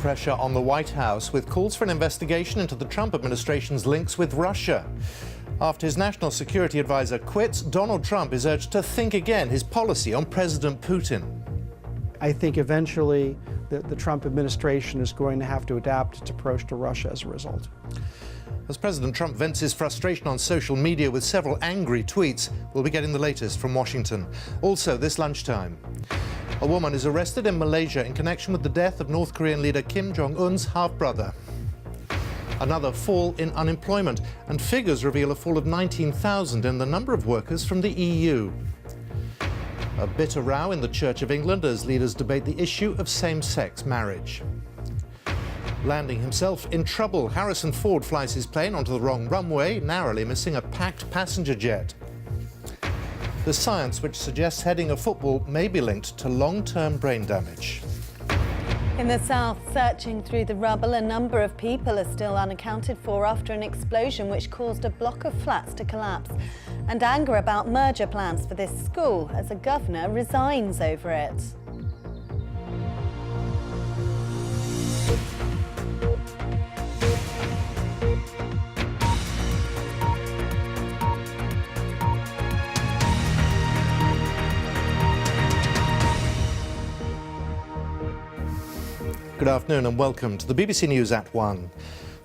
pressure on the White House with calls for an investigation into the Trump administration's links with Russia. After his national security advisor quits, Donald Trump is urged to think again his policy on President Putin. I think eventually the Trump administration is going to have to adapt its approach to Russia as a result. As President Trump vents his frustration on social media with several angry tweets, we'll be getting the latest from Washington. Also this lunchtime, a woman is arrested in Malaysia in connection with the death of North Korean leader Kim Jong-un's half-brother. Another fall in unemployment, and figures reveal a fall of 19,000 in the number of workers from the EU. A bitter row in the Church of England as leaders debate the issue of same-sex marriage. Landing himself in trouble, Harrison Ford flies his plane onto the wrong runway, narrowly missing a packed passenger jet. The science which suggests heading a football may be linked to long-term brain damage. In the south, searching through the rubble, a number of people are still unaccounted for after an explosion which caused a block of flats to collapse. And anger about merger plans for this school as a governor resigns over it. Good afternoon and welcome to the BBC News at 1.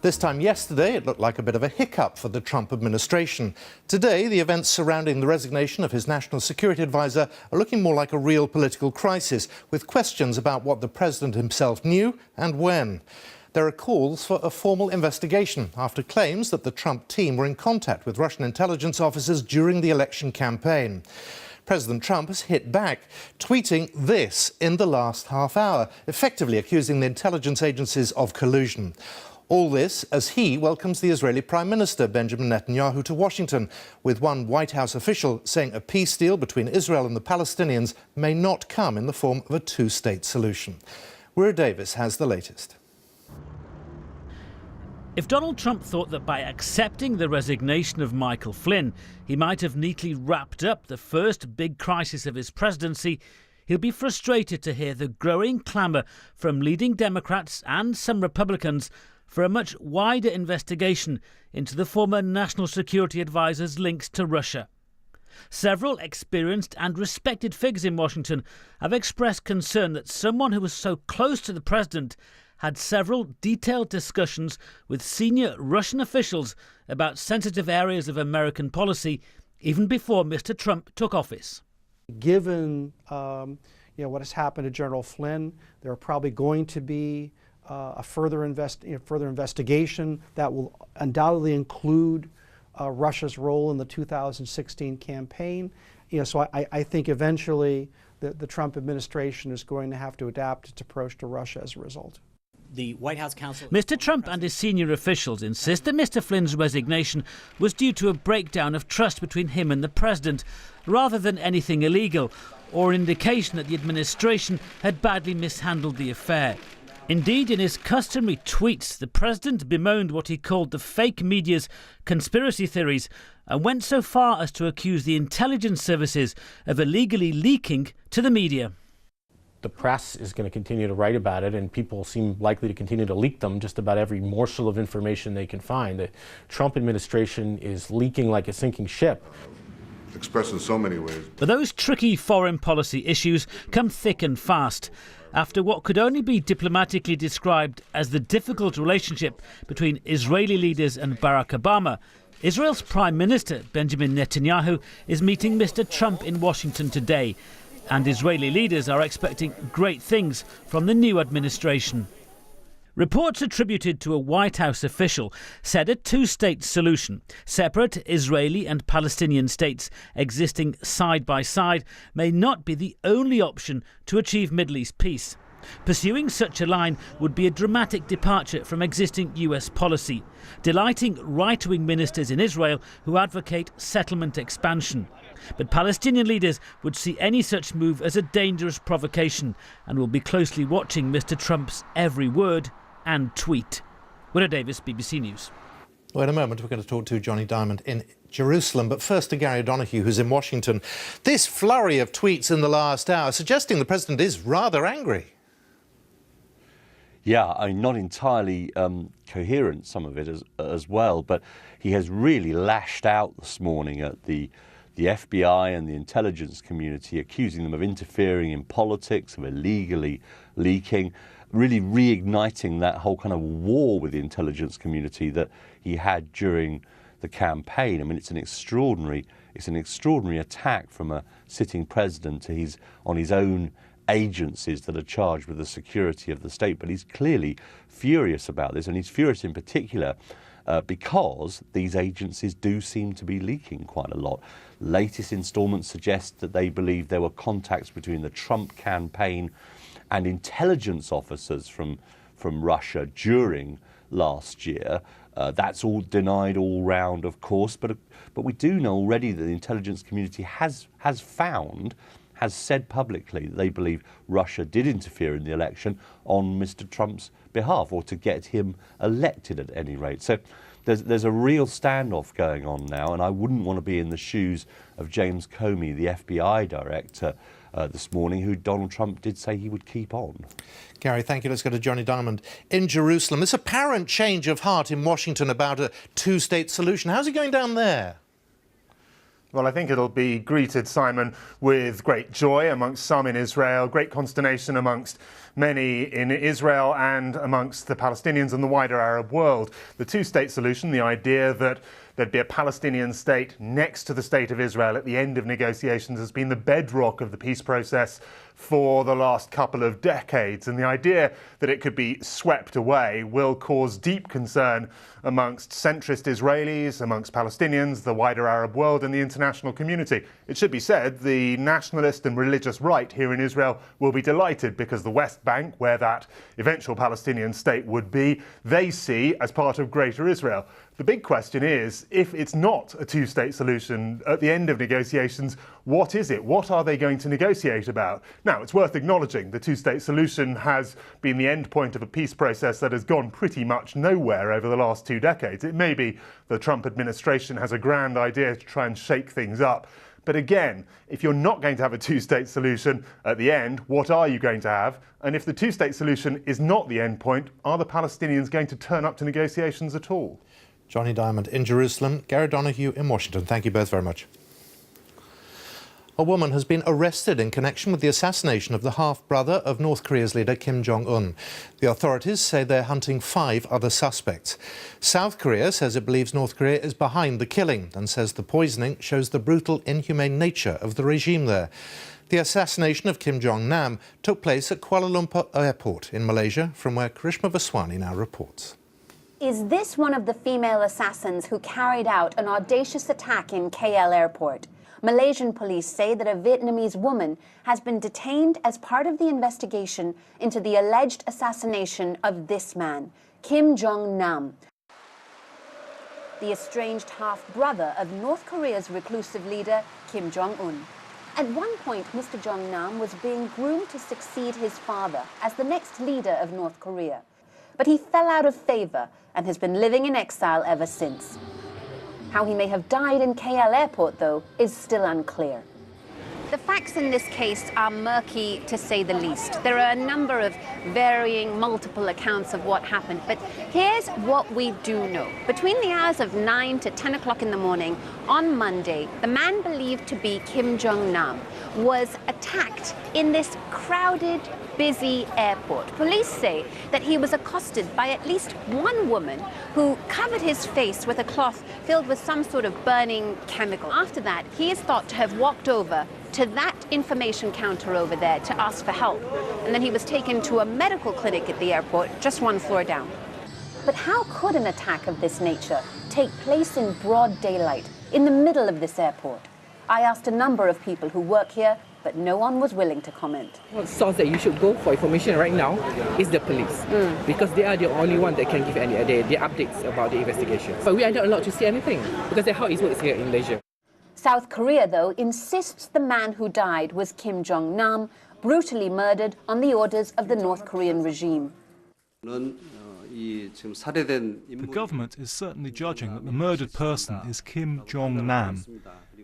This time yesterday, it looked like a bit of a hiccup for the Trump administration. Today, the events surrounding the resignation of his national security advisor are looking more like a real political crisis, with questions about what the president himself knew and when. There are calls for a formal investigation after claims that the Trump team were in contact with Russian intelligence officers during the election campaign. President Trump has hit back, tweeting this in the last half hour, effectively accusing the intelligence agencies of collusion. All this as he welcomes the Israeli Prime Minister Benjamin Netanyahu to Washington, with one White House official saying a peace deal between Israel and the Palestinians may not come in the form of a two-state solution. Weir Davis has the latest. If Donald Trump thought that by accepting the resignation of Michael Flynn, he might have neatly wrapped up the first big crisis of his presidency, he'll be frustrated to hear the growing clamour from leading Democrats and some Republicans for a much wider investigation into the former National Security Advisor's links to Russia. Several experienced and respected figures in Washington have expressed concern that someone who was so close to the president had several detailed discussions with senior Russian officials about sensitive areas of American policy even before Mr. Trump took office. Given what has happened to General Flynn, there are probably going to be a further investigation that will undoubtedly include Russia's role in the 2016 campaign. So I think eventually the Trump administration is going to have to adapt its approach to Russia as a result. The White House counsel... Mr. Trump and his senior officials insist that Mr. Flynn's resignation was due to a breakdown of trust between him and the president, rather than anything illegal, or an indication that the administration had badly mishandled the affair. Indeed, in his customary tweets, the president bemoaned what he called the fake media's conspiracy theories and went so far as to accuse the intelligence services of illegally leaking to the media. The press is going to continue to write about it, and people seem likely to continue to leak them, just about every morsel of information they can find. The Trump administration is leaking like a sinking ship. Expressed in so many ways. But those tricky foreign policy issues come thick and fast. After what could only be diplomatically described as the difficult relationship between Israeli leaders and Barack Obama, Israel's Prime Minister Benjamin Netanyahu is meeting Mr. Trump in Washington today. And Israeli leaders are expecting great things from the new administration. Reports attributed to a White House official said a two-state solution, separate Israeli and Palestinian states existing side by side, may not be the only option to achieve Middle East peace. Pursuing such a line would be a dramatic departure from existing US policy, delighting right-wing ministers in Israel who advocate settlement expansion. But Palestinian leaders would see any such move as a dangerous provocation and will be closely watching Mr. Trump's every word and tweet. Widow Davis, BBC News. Well, in a moment, we're going to talk to Johnny Diamond in Jerusalem, but first to Gary O'Donoghue, who's in Washington. This flurry of tweets in the last hour suggesting the president is rather angry. Yeah, I mean, not entirely coherent, some of it as well, but he has really lashed out this morning at the FBI and the intelligence community, accusing them of interfering in politics, of illegally leaking, really reigniting that whole kind of war with the intelligence community that he had during the campaign. I mean, it's an extraordinary attack from a sitting president on his own agencies that are charged with the security of the state. But he's clearly furious about this, and he's furious in particular because these agencies do seem to be leaking quite a lot. Latest instalments suggest that they believe there were contacts between the Trump campaign and intelligence officers from Russia during last year. That's all denied all round, of course, but we do know already that the intelligence community has said publicly that they believe Russia did interfere in the election on Mr. Trump's behalf, or to get him elected at any rate. So there's a real standoff going on now, and I wouldn't want to be in the shoes of James Comey, the FBI director, this morning, who Donald Trump did say he would keep on. Gary, thank you. Let's go to Johnny Diamond in Jerusalem. This apparent change of heart in Washington about a two-state solution. How's it going down there? Well, I think it'll be greeted, Simon, with great joy amongst some in Israel, great consternation amongst many in Israel and amongst the Palestinians and the wider Arab world. The two-state solution, the idea that there'd be a Palestinian state next to the state of Israel at the end of negotiations, has been the bedrock of the peace process for the last couple of decades. And the idea that it could be swept away will cause deep concern amongst centrist Israelis, amongst Palestinians, the wider Arab world and the international community. It should be said, the nationalist and religious right here in Israel will be delighted, because the West Bank, where that eventual Palestinian state would be, they see as part of Greater Israel. The big question is, if it's not a two-state solution at the end of negotiations, what is it? What are they going to negotiate about? Now, it's worth acknowledging the two-state solution has been the end point of a peace process that has gone pretty much nowhere over the last 2 decades. It may be the Trump administration has a grand idea to try and shake things up. But again, if you're not going to have a two-state solution at the end, what are you going to have? And if the two-state solution is not the end point, are the Palestinians going to turn up to negotiations at all? Johnny Diamond in Jerusalem, Gary Donoghue in Washington. Thank you both very much. A woman has been arrested in connection with the assassination of the half-brother of North Korea's leader Kim Jong-un. The authorities say they're hunting 5 other suspects. South Korea says it believes North Korea is behind the killing and says the poisoning shows the brutal, inhumane nature of the regime there. The assassination of Kim Jong-nam took place at Kuala Lumpur Airport in Malaysia, from where Karishma Vaswani now reports. Is this one of the female assassins who carried out an audacious attack in KL Airport? Malaysian police say that a Vietnamese woman has been detained as part of the investigation into the alleged assassination of this man, Kim Jong-nam, the estranged half-brother of North Korea's reclusive leader, Kim Jong-un. At one point, Mr. Jong-nam was being groomed to succeed his father as the next leader of North Korea. But he fell out of favor and has been living in exile ever since. How he may have died in KL Airport, though, is still unclear. The facts in this case are murky, to say the least. There are a number of varying, multiple accounts of what happened, but here's what we do know. Between the hours of 9 to 10 o'clock in the morning on Monday, the man believed to be Kim Jong-nam was attacked in this crowded, busy airport. Police say that he was accosted by at least one woman who covered his face with a cloth filled with some sort of burning chemical. After that, he is thought to have walked over to that information counter over there to ask for help. And then he was taken to a medical clinic at the airport, just 1 floor down. But how could an attack of this nature take place in broad daylight, in the middle of this airport? I asked a number of people who work here, but no one was willing to comment. The source that you should go for information right now is the police, because they are the only one that can give any the updates about the investigation. But we are not allowed to see anything, because that's how it works here in Malaysia. South Korea, though, insists the man who died was Kim Jong-nam, brutally murdered on the orders of the North Korean regime. The government is certainly judging that the murdered person is Kim Jong-nam.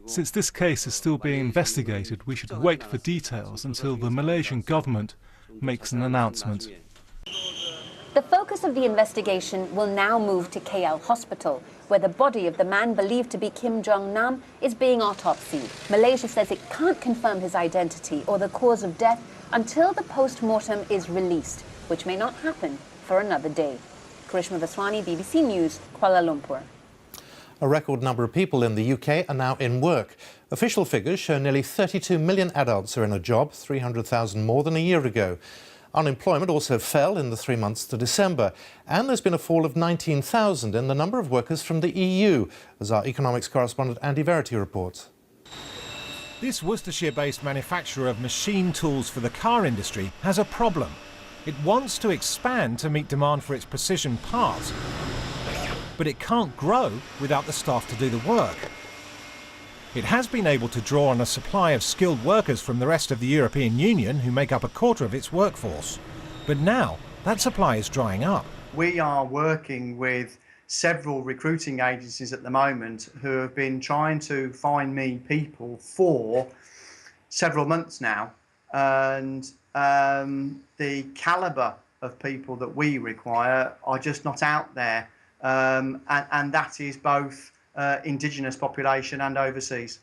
Since this case is still being investigated, we should wait for details until the Malaysian government makes an announcement. The focus of the investigation will now move to KL Hospital, where the body of the man believed to be Kim Jong-nam is being autopsied. Malaysia says it can't confirm his identity or the cause of death until the post-mortem is released, which may not happen for another day. Karishma Vaswani, BBC News, Kuala Lumpur. A record number of people in the UK are now in work. Official figures show nearly 32 million adults are in a job, 300,000 more than a year ago. Unemployment also fell in the 3 months to December, and there's been a fall of 19,000 in the number of workers from the EU, as our economics correspondent Andy Verity reports. This Worcestershire-based manufacturer of machine tools for the car industry has a problem. It wants to expand to meet demand for its precision parts, but it can't grow without the staff to do the work. It has been able to draw on a supply of skilled workers from the rest of the European Union, who make up a quarter of its workforce. But now, that supply is drying up. We are working with several recruiting agencies at the moment who have been trying to find me people for several months now. And the calibre of people that we require are just not out there. And that is both indigenous population and overseas.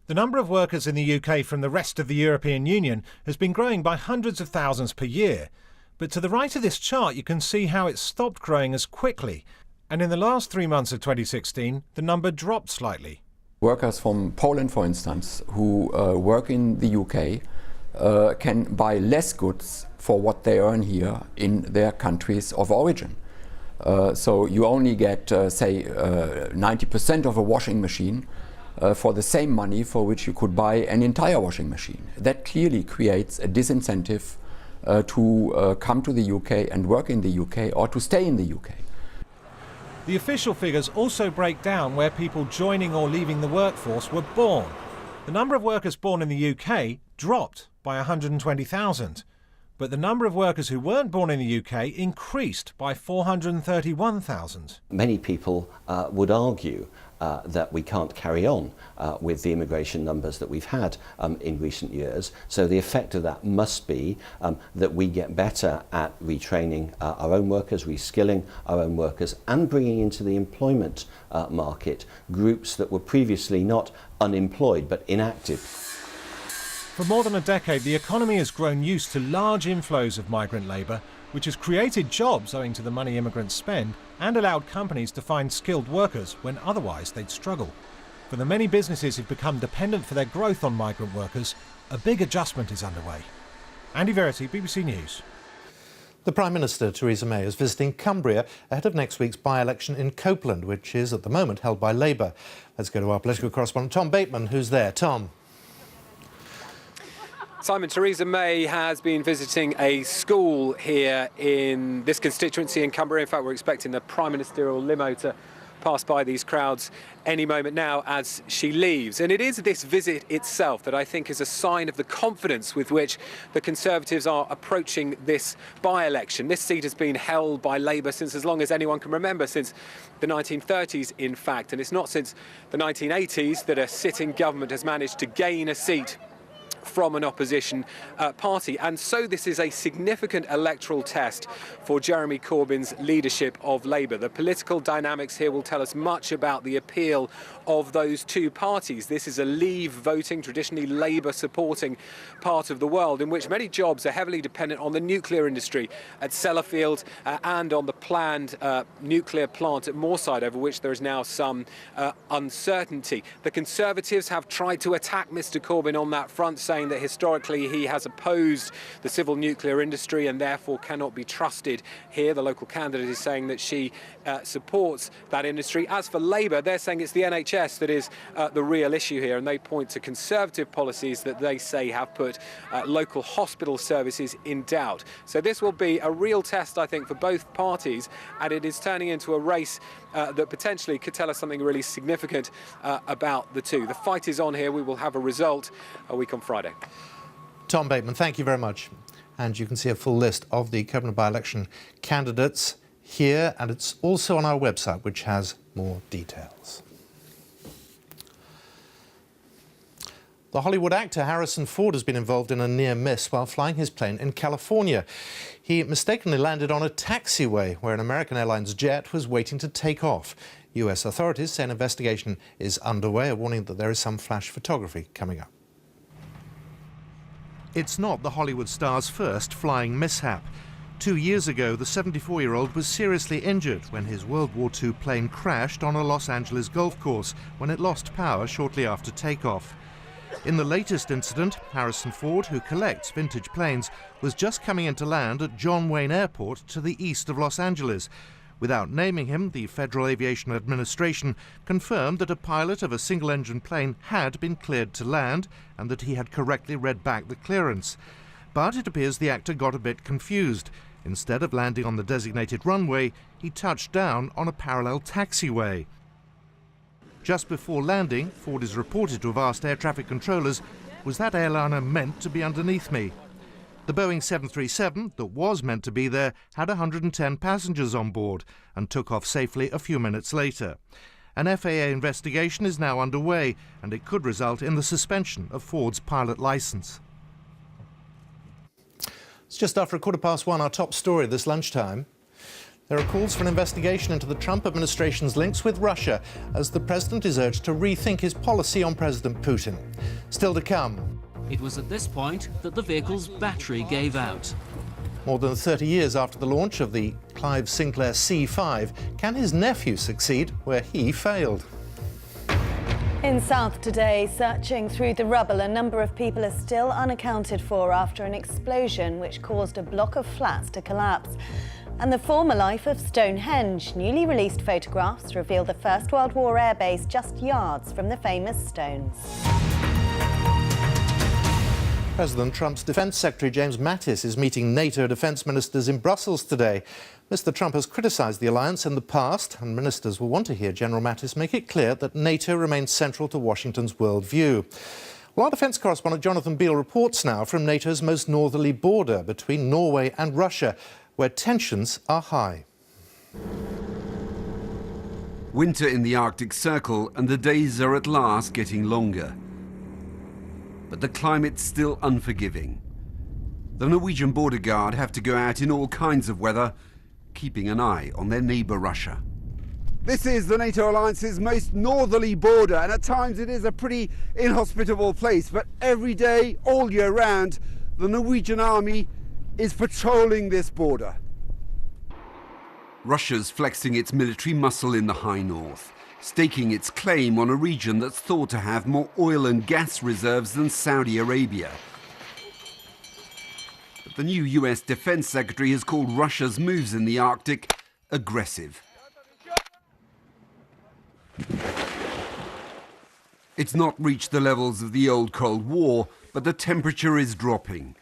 The number of workers in the UK from the rest of the European Union has been growing by hundreds of thousands per year. But to the right of this chart, you can see how it stopped growing as quickly. And in the last 3 months of 2016, the number dropped slightly. Workers from Poland, for instance, who work in the UK can buy less goods for what they earn here in their countries of origin. So you only get, say, 90% of a washing machine for the same money for which you could buy an entire washing machine. That clearly creates a disincentive to come to the UK and work in the UK or to stay in the UK. The official figures also break down where people joining or leaving the workforce were born. The number of workers born in the UK dropped by 120,000. But the number of workers who weren't born in the UK increased by 431,000. Many people would argue that we can't carry on with the immigration numbers that we've had in recent years. So the effect of that must be that we get better at retraining our own workers, reskilling our own workers, and bringing into the employment market groups that were previously not unemployed but inactive. For more than a decade, the economy has grown used to large inflows of migrant labour, which has created jobs owing to the money immigrants spend and allowed companies to find skilled workers when otherwise they'd struggle. For the many businesses who've become dependent for their growth on migrant workers, a big adjustment is underway. Andy Verity, BBC News. The Prime Minister, Theresa May, is visiting Cumbria ahead of next week's by-election in Copeland, which is at the moment held by Labour. Let's go to our political correspondent Tom Bateman, who's there. Tom. Simon, Theresa May has been visiting a school here in this constituency in Cumbria. In fact, we're expecting the Prime Ministerial limo to pass by these crowds any moment now as she leaves. And it is this visit itself that I think is a sign of the confidence with which the Conservatives are approaching this by-election. This seat has been held by Labour since as long as anyone can remember, since the 1930s, in fact. And it's not since the 1980s that a sitting government has managed to gain a seat from an opposition party. And so this is a significant electoral test for Jeremy Corbyn's leadership of Labour. The political dynamics here will tell us much about the appeal of those two parties. This is a Leave voting, traditionally Labour supporting part of the world in which many jobs are heavily dependent on the nuclear industry at Sellafield and on the planned nuclear plant at Moorside, over which there is now some uncertainty. The Conservatives have tried to attack Mr Corbyn on that front, saying that historically he has opposed the civil nuclear industry and therefore cannot be trusted here. The local candidate is saying that she supports that industry. As for Labour, they're saying it's the NHS that is the real issue here, and they point to Conservative policies that they say have put local hospital services in doubt. So this will be a real test, I think, for both parties, and it is turning into a race that potentially could tell us something really significant about the two. The fight is on here. We will have a result a week on Friday. Tom Bateman, thank you very much. And you can see a full list of the Copeland by-election candidates here, and it's also on our website, which has more details. The Hollywood actor Harrison Ford has been involved in a near miss while flying his plane in California. He mistakenly landed on a taxiway where an American Airlines jet was waiting to take off. US authorities say an investigation is underway, a warning that there is some flash photography coming up. It's not the Hollywood star's first flying mishap. 2 years ago, the 74-year-old was seriously injured when his World War II plane crashed on a Los Angeles golf course when it lost power shortly after takeoff. In the latest incident, Harrison Ford, who collects vintage planes, was just coming in to land at John Wayne Airport to the east of Los Angeles. Without naming him, the Federal Aviation Administration confirmed that a pilot of a single-engine plane had been cleared to land and that he had correctly read back the clearance. But it appears the actor got a bit confused. Instead of landing on the designated runway, he touched down on a parallel taxiway. Just before landing, Ford is reported to have asked air traffic controllers, "Was that airliner meant to be underneath me?" The Boeing 737 that was meant to be there had 110 passengers on board and took off safely a few minutes later. An FAA investigation is now underway, and it could result in the suspension of Ford's pilot license. It's just after 1:15, our top story this lunchtime. There are calls for an investigation into the Trump administration's links with Russia as the president is urged to rethink his policy on President Putin. Still to come. It was at this point that the vehicle's battery gave out. More than 30 years after the launch of the Clive Sinclair C5, can his nephew succeed where he failed? In South today, searching through the rubble, a number of people are still unaccounted for after an explosion which caused a block of flats to collapse. And the former life of Stonehenge. Newly released photographs reveal the First World War airbase just yards from the famous stones. President Trump's Defence Secretary James Mattis is meeting NATO defence ministers in Brussels today. Mr. Trump has criticised the alliance in the past, and ministers will want to hear General Mattis make it clear that NATO remains central to Washington's worldview. Well, our defence correspondent Jonathan Beale reports now from NATO's most northerly border between Norway and Russia, where tensions are high. Winter in the Arctic Circle, and the days are at last getting longer. But the climate's still unforgiving. The Norwegian border guard have to go out in all kinds of weather, keeping an eye on their neighbour Russia. This is the NATO alliance's most northerly border, and at times it is a pretty inhospitable place, but every day, all year round, the Norwegian army is patrolling this border. Russia's flexing its military muscle in the high north, staking its claim on a region that's thought to have more oil and gas reserves than Saudi Arabia. But the new US Defense Secretary has called Russia's moves in the Arctic aggressive. It's not reached the levels of the old Cold War, but the temperature is dropping.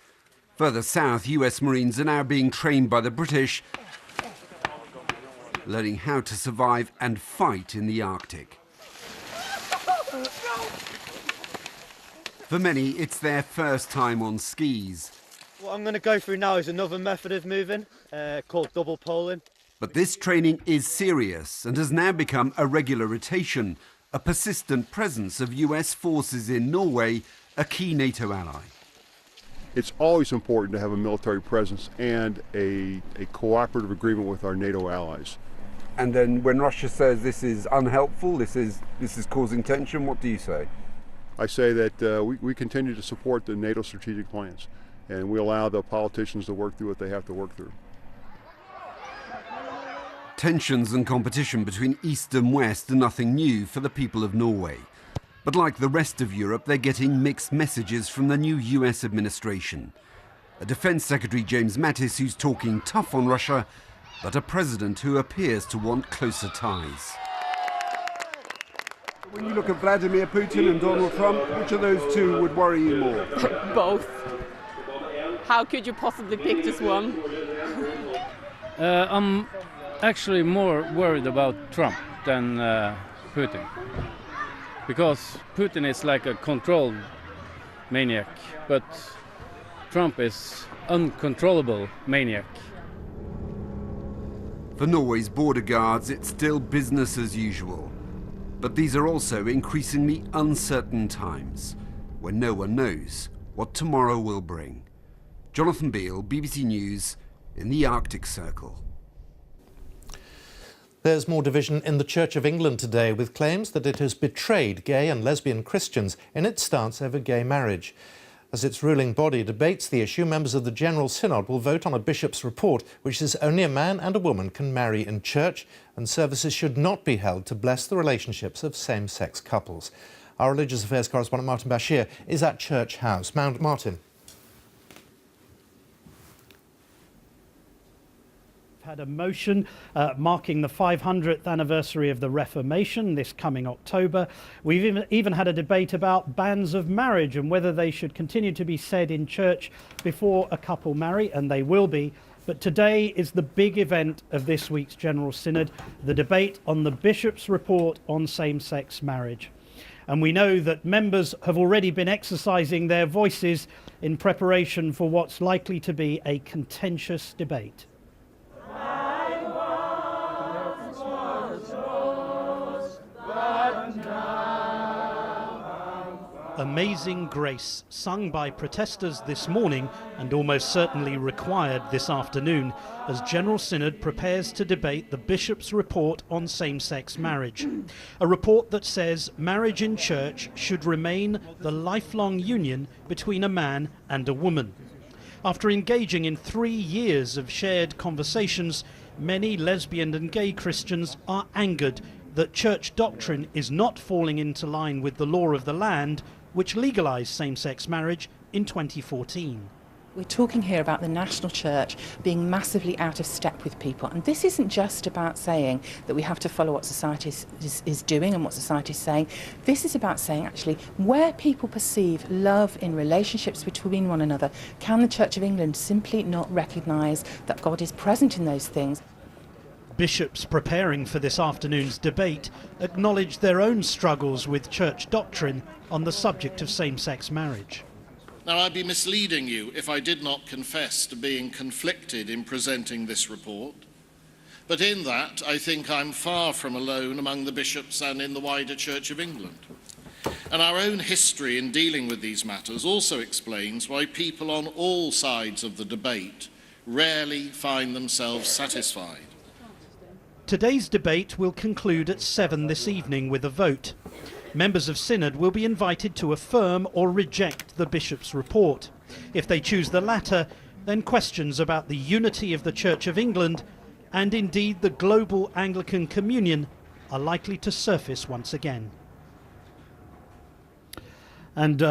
Further south, US Marines are now being trained by the British, learning how to survive and fight in the Arctic. For many, it's their first time on skis. What I'm going to go through now is another method of moving called double poling. But this training is serious and has now become a regular rotation, a persistent presence of US forces in Norway, a key NATO ally. It's always important to have a military presence and a cooperative agreement with our NATO allies. And then when Russia says this is unhelpful, this is causing tension, what do you say? I say that we continue to support the NATO strategic plans, and we allow the politicians to work through what they have to work through. Tensions and competition between East and West are nothing new for the people of Norway. But like the rest of Europe, they're getting mixed messages from the new US administration. A Defense Secretary James Mattis who's talking tough on Russia, but a president who appears to want closer ties. When you look at Vladimir Putin and Donald Trump, which of those two would worry you more? Both. How could you possibly pick just one? I'm actually more worried about Trump than Putin. Because Putin is like a controlled maniac, but Trump is uncontrollable maniac. For Norway's border guards, it's still business as usual. But these are also increasingly uncertain times. when no one knows what tomorrow will bring. Jonathan Beale, BBC News, in the Arctic Circle. There's more division in the Church of England today, with claims that it has betrayed gay and lesbian Christians in its stance over gay marriage. As its ruling body debates the issue, members of the General Synod will vote on a bishop's report which says only a man and a woman can marry in church, and services should not be held to bless the relationships of same-sex couples. Our religious affairs correspondent Martin Bashir is at Church House. Martin. Had a motion marking the 500th anniversary of the Reformation this coming October. We've even had a debate about bans of marriage and whether they should continue to be said in church before a couple marry, and they will be. But today is the big event of this week's General Synod, the debate on the Bishop's report on same-sex marriage. And we know that members have already been exercising their voices in preparation for what's likely to be a contentious debate. Amazing Grace, sung by protesters this morning and almost certainly required this afternoon as General Synod prepares to debate the Bishop's report on same-sex marriage. A report that says marriage in church should remain the lifelong union between a man and a woman. After engaging in 3 years of shared conversations, many lesbian and gay Christians are angered that church doctrine is not falling into line with the law of the land, which legalised same-sex marriage in 2014. We're talking here about the national church being massively out of step with people. And this isn't just about saying that we have to follow what society is doing and what society is saying. This is about saying, actually, where people perceive love in relationships between one another, can the Church of England simply not recognise that God is present in those things? Bishops preparing for this afternoon's debate acknowledged their own struggles with church doctrine on the subject of same-sex marriage. Now, I'd be misleading you if I did not confess to being conflicted in presenting this report. But in that, I think I'm far from alone among the bishops and in the wider Church of England. And our own history in dealing with these matters also explains why people on all sides of the debate rarely find themselves satisfied. Today's debate will conclude at 7 this evening with a vote. Members of Synod will be invited to affirm or reject the Bishop's report. If they choose the latter, then questions about the unity of the Church of England and indeed the global Anglican communion are likely to surface once again. And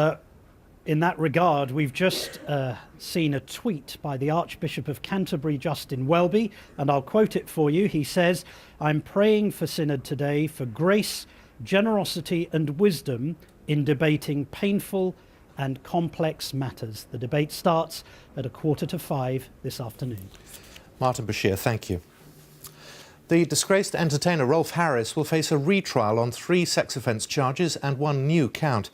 in that regard, we've just seen a tweet by the Archbishop of Canterbury, Justin Welby, and I'll quote it for you. He says, "I'm praying for Synod today for grace, generosity and wisdom in debating painful and complex matters." The debate starts at 4:45 this afternoon. Martin Bashir, thank you. The disgraced entertainer Rolf Harris will face a retrial on 3 sex offence charges and 1 new count.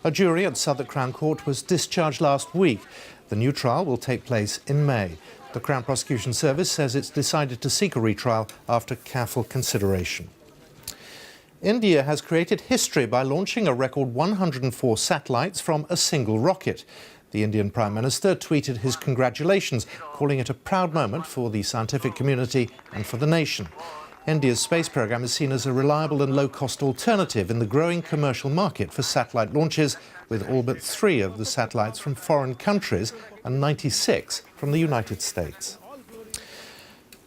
A jury at Southwark Crown Court was discharged last week. The new trial will take place in May. The Crown Prosecution Service says it's decided to seek a retrial after careful consideration. India has created history by launching a record 104 satellites from a single rocket. The Indian Prime Minister tweeted his congratulations, calling it a proud moment for the scientific community and for the nation. India's space programme is seen as a reliable and low-cost alternative in the growing commercial market for satellite launches, with all but 3 of the satellites from foreign countries and 96 from the United States.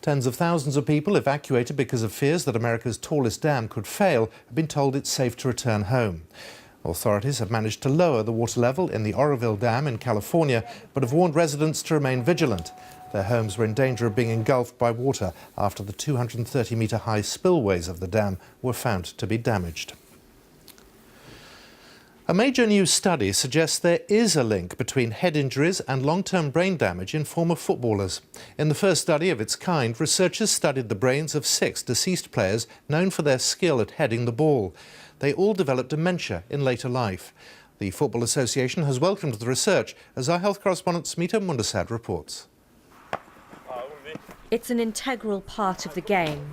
Tens of thousands of people evacuated because of fears that America's tallest dam could fail have been told it's safe to return home. Authorities have managed to lower the water level in the Oroville Dam in California, but have warned residents to remain vigilant. Their homes were in danger of being engulfed by water after the 230-metre-high spillways of the dam were found to be damaged. A major new study suggests there is a link between head injuries and long-term brain damage in former footballers. In the first study of its kind, researchers studied the brains of 6 deceased players known for their skill at heading the ball. They all developed dementia in later life. The Football Association has welcomed the research, as our health correspondent Smita Mundasad reports. It's an integral part of the game,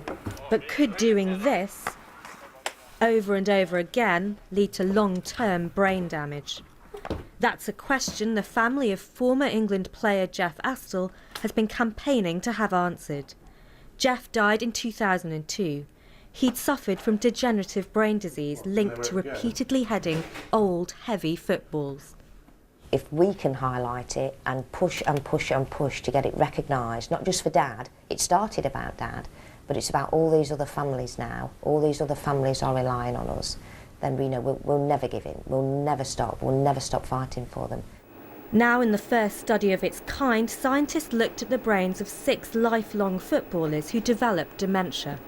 but could doing this over and over again lead to long-term brain damage? That's a question the family of former England player Jeff Astle has been campaigning to have answered. Jeff died in 2002. He'd suffered from degenerative brain disease linked to repeatedly heading old, heavy footballs. If we can highlight it and push and push and push to get it recognised, not just for Dad, it started about Dad, but it's about all these other families now, all these other families are relying on us, then we know we'll never give in, we'll never stop fighting for them. Now, in the first study of its kind, scientists looked at the brains of 6 lifelong footballers who developed dementia.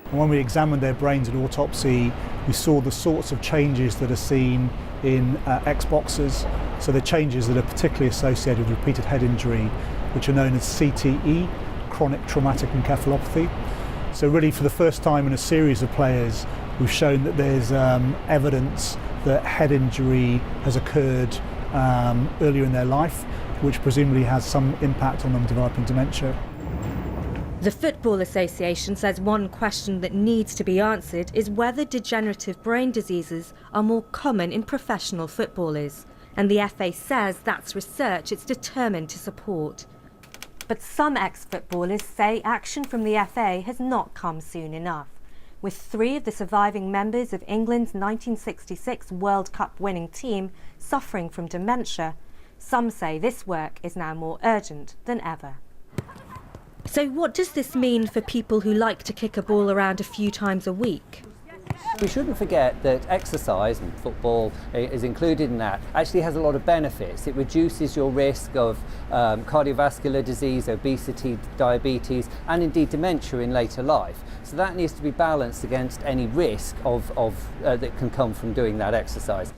And when we examined their brains in autopsy, we saw the sorts of changes that are seen in ex-boxers, so the changes that are particularly associated with repeated head injury, which are known as CTE, chronic traumatic encephalopathy. So really, for the first time in a series of players, we've shown that there's evidence that head injury has occurred earlier in their life, which presumably has some impact on them developing dementia. The Football Association says one question that needs to be answered is whether degenerative brain diseases are more common in professional footballers. And the FA says that's research it's determined to support. But some ex-footballers say action from the FA has not come soon enough. With 3 of the surviving members of England's 1966 World Cup winning team suffering from dementia, some say this work is now more urgent than ever. So what does this mean for people who like to kick a ball around a few times a week? We shouldn't forget that exercise, and football is included in that, actually has a lot of benefits. It reduces your risk of cardiovascular disease, obesity, diabetes, and indeed dementia in later life. So that needs to be balanced against any risk that can come from doing that exercise.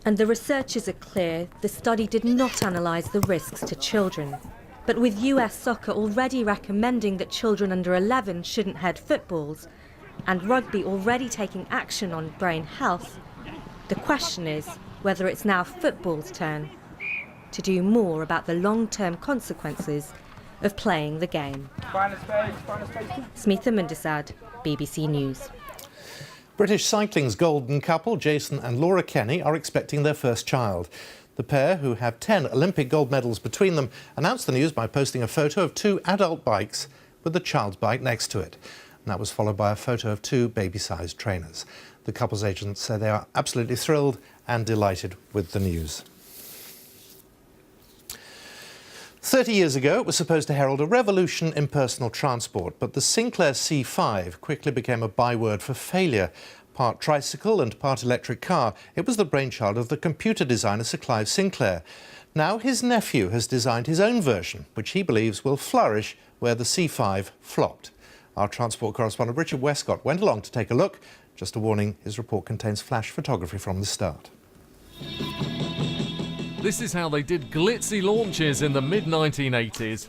And the researchers are clear, the study did not analyse the risks to children. But with US soccer already recommending that children under 11 shouldn't head footballs, and rugby already taking action on brain health, the question is whether it's now football's turn to do more about the long-term consequences of playing the game. Smitha Mundasad, BBC News. British cycling's golden couple, Jason and Laura Kenny, are expecting their first child. The pair, who have 10 Olympic gold medals between them, announced the news by posting a photo of 2 adult bikes with the child's bike next to it. And that was followed by a photo of 2 baby-sized trainers. The couple's agents say they are absolutely thrilled and delighted with the news. 30 years ago, it was supposed to herald a revolution in personal transport, but the Sinclair C5 quickly became a byword for failure. Part tricycle and part electric car, it was the brainchild of the computer designer Sir Clive Sinclair. Now his nephew has designed his own version, which he believes will flourish where the C5 flopped. Our transport correspondent Richard Westcott went along to take a look. Just a warning, his report contains flash photography from the start. This is how they did glitzy launches in the mid-1980s.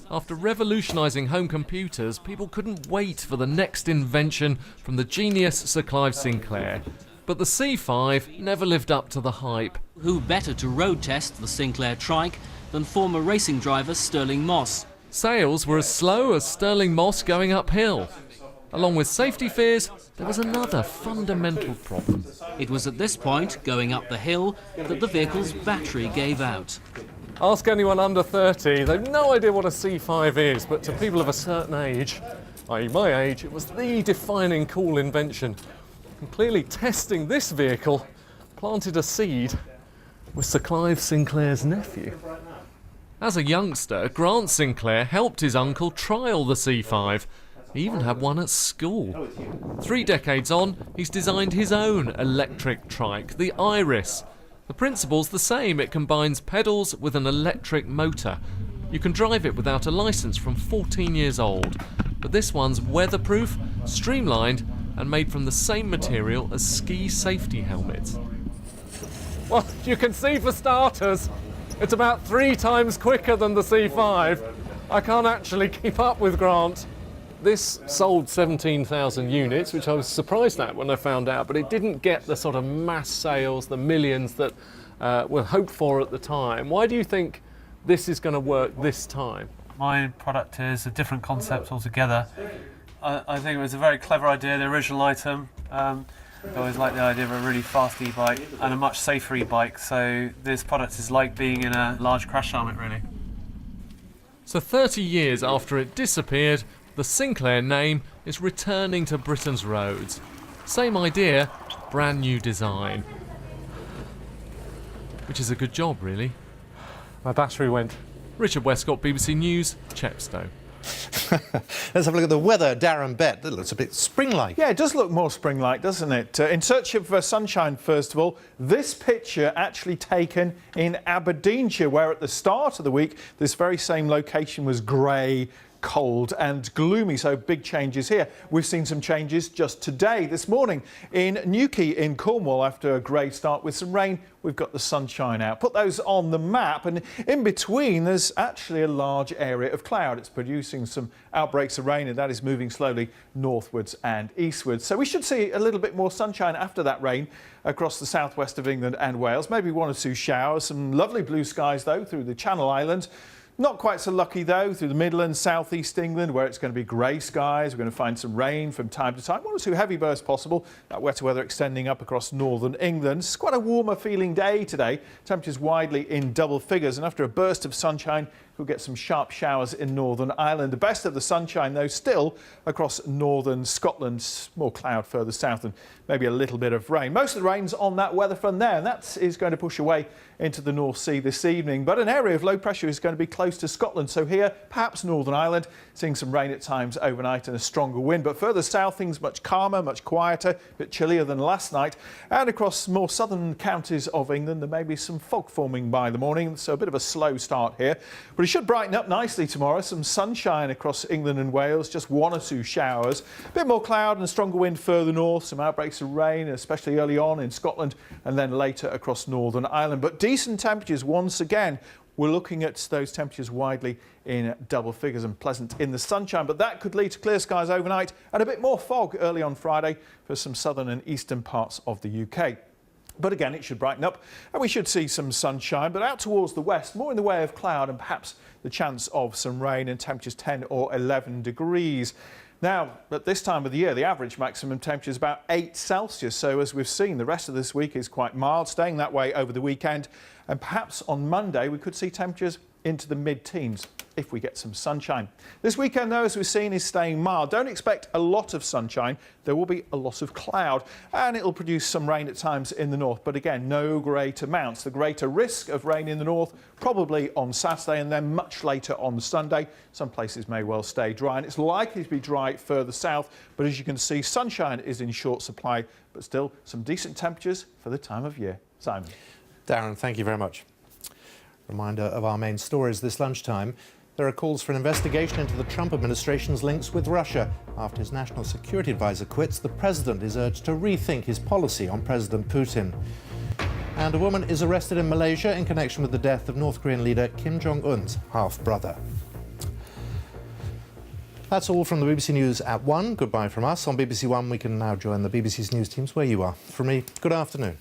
After revolutionising home computers, people couldn't wait for the next invention from the genius Sir Clive Sinclair. But the C5 never lived up to the hype. Who better to road test the Sinclair trike than former racing driver Stirling Moss? Sales were as slow as Stirling Moss going uphill. Along with safety fears, there was another fundamental problem. It was at this point, going up the hill, that the vehicle's battery gave out. Ask anyone under 30, they've no idea what a C5 is, but to people of a certain age, i.e. my age, it was the defining cool invention. And clearly testing this vehicle planted a seed with Sir Clive Sinclair's nephew. As a youngster, Grant Sinclair helped his uncle trial the C5. He even had one at school. 3 decades on, he's designed his own electric trike, the Iris. The principle's the same, it combines pedals with an electric motor. You can drive it without a licence from 14 years old. But this one's weatherproof, streamlined, and made from the same material as ski safety helmets. Well, you can see for starters, it's about 3 times quicker than the C5. I can't actually keep up with Grant. This sold 17,000 units, which I was surprised at when I found out, but it didn't get the sort of mass sales, the millions that were hoped for at the time. Why do you think this is going to work this time? My product is a different concept altogether. I think it was a very clever idea, the original item. I always like the idea of a really fast e-bike and a much safer e-bike, so this product is like being in a large crash helmet, really. So 30 years after it disappeared, the Sinclair name is returning to Britain's roads. Same idea, brand new design. Which is a good job, really. My battery went. Richard Westcott, BBC News, Chepstow. Let's have a look at the weather. Darren Bett, that looks a bit spring-like. Yeah, it does look more spring-like, doesn't it? In search of sunshine, first of all, this picture actually taken in Aberdeenshire, where at the start of the week, this very same location was grey, cold and gloomy, so big changes here. We've seen some changes just today, this morning, in Newquay in Cornwall. After a grey start with some rain, we've got the sunshine out. Put those on the map, and in between there's actually a large area of cloud. It's producing some outbreaks of rain, and that is moving slowly northwards and eastwards. So we should see a little bit more sunshine after that rain across the southwest of England and Wales. Maybe 1 or 2 showers. Some lovely blue skies though through the Channel Islands. Not quite so lucky though through the Midlands, southeast England, where it's going to be grey skies. We're going to find some rain from time to time. 1 or 2 heavy bursts possible. That wetter weather extending up across northern England. It's quite a warmer feeling day today. Temperatures widely in double figures, and after a burst of sunshine, we'll get some sharp showers in Northern Ireland. The best of the sunshine though still across northern Scotland. More cloud further south and maybe a little bit of rain. Most of the rain's on that weather front there, and that is going to push away into the North Sea this evening. But an area of low pressure is going to be close to Scotland. So here, perhaps Northern Ireland, seeing some rain at times overnight and a stronger wind. But further south, things much calmer, much quieter, a bit chillier than last night. And across more southern counties of England, there may be some fog forming by the morning. So a bit of a slow start here. But it should brighten up nicely tomorrow. Some sunshine across England and Wales, just 1 or 2 showers. A bit more cloud and a stronger wind further north. Some outbreaks of rain, especially early on in Scotland and then later across Northern Ireland. But decent temperatures once again. We're looking at those temperatures widely in double figures and pleasant in the sunshine, but that could lead to clear skies overnight and a bit more fog early on Friday for some southern and eastern parts of the UK. But again, it should brighten up and we should see some sunshine, but out towards the west, more in the way of cloud and perhaps the chance of some rain, and temperatures 10 or 11 degrees. Now, at this time of the year, the average maximum temperature is about 8 Celsius. So as we've seen, the rest of this week is quite mild, staying that way over the weekend. And perhaps on Monday, we could see temperatures into the mid-teens if we get some sunshine. This weekend, though, as we've seen, is staying mild. Don't expect a lot of sunshine. There will be a lot of cloud, and it'll produce some rain at times in the north. But again, no great amounts. The greater risk of rain in the north probably on Saturday and then much later on Sunday. Some places may well stay dry, and it's likely to be dry further south. But as you can see, sunshine is in short supply, but still some decent temperatures for the time of year. Simon. Darren, thank you very much. Reminder of our main stories this lunchtime. There are calls for an investigation into the Trump administration's links with Russia. After his national security advisor quits, the president is urged to rethink his policy on President Putin. And a woman is arrested in Malaysia in connection with the death of North Korean leader Kim Jong-un's half-brother. That's all from the BBC News at 1. Goodbye from us. On BBC One, we can now join the BBC's news teams where you are. From me, good afternoon.